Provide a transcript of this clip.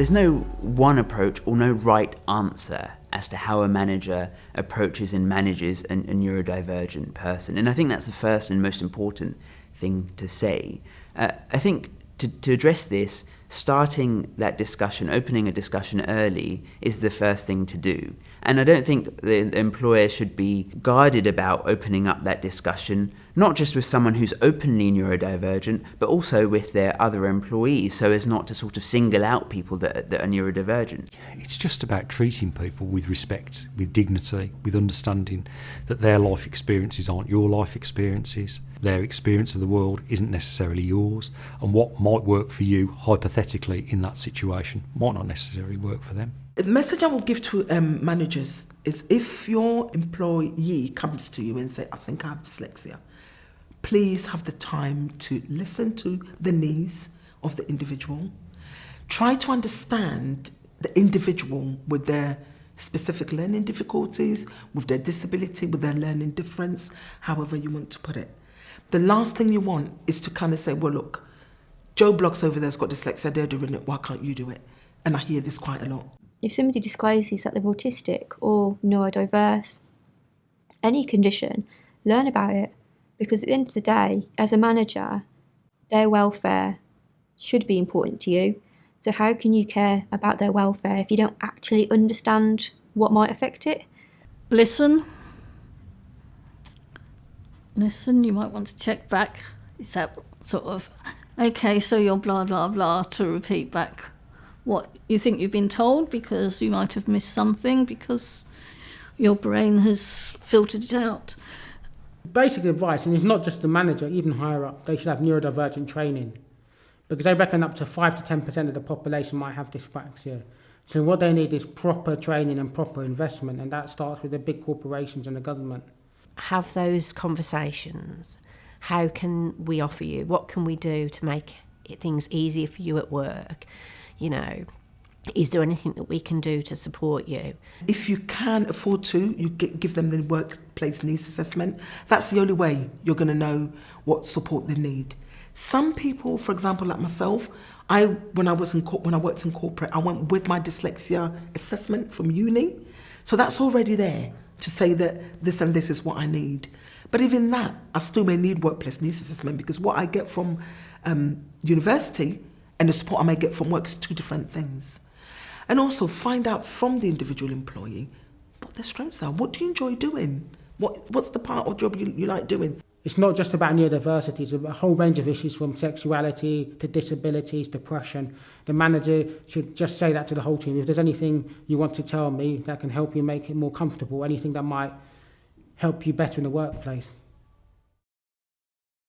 There's no one approach or no right answer as to how a manager approaches and manages a neurodivergent person. And I think that's the first and most important thing to say. I think to address this, starting that discussion, opening a discussion early is the first thing to do. And I don't think the employer should be guarded about opening up that discussion, not just with someone who's openly neurodivergent, but also with their other employees, so as not to sort of single out people that are neurodivergent. It's just about treating people with respect, with dignity, with understanding that their life experiences aren't your life experiences. Their experience of the world isn't necessarily yours, and what might work for you hypothetically in that situation might not necessarily work for them. The message I will give to managers is, if your employee comes to you and say, I think I have dyslexia, please have the time to listen to the needs of the individual. Try to understand the individual with their specific learning difficulties, with their disability, with their learning difference, however you want to put it. The last thing you want is to kind of say, well, look, Joe Bloggs over there's got dyslexia, they're doing it, why can't you do it? And I hear this quite a lot. If somebody discloses that they're autistic or neurodiverse, any condition, learn about it. Because at the end of the day, as a manager, their welfare should be important to you. So how can you care about their welfare if you don't actually understand what might affect it? Listen, you might want to check back. Is that sort of, okay, so you're blah, blah, blah, to repeat back what you think you've been told, because you might have missed something, because your brain has filtered it out. Basic advice, and it's not just the manager, even higher up, they should have neurodivergent training, because they reckon up to 5 to 10% of the population might have dyspraxia. So what they need is proper training and proper investment, and that starts with the big corporations and the government. Have those conversations. How can we offer you? What can we do to make things easier for you at work? You know, is there anything that we can do to support you? If you can afford to, you give them the workplace needs assessment. That's the only way you're going to know what support they need. Some people, for example, like myself, when I worked in corporate, I went with my dyslexia assessment from uni. So that's already there to say that this and this is what I need. But even that, I still may need workplace needs assessment, because what I get from university and the support I may get from work is two different things. And also find out from the individual employee what their strengths are. What do you enjoy doing? What's the part of job you like doing? It's not just about neurodiversity, it's a whole range of issues, from sexuality to disabilities, depression. The manager should just say that to the whole team. If there's anything you want to tell me that can help you make it more comfortable, anything that might help you better in the workplace,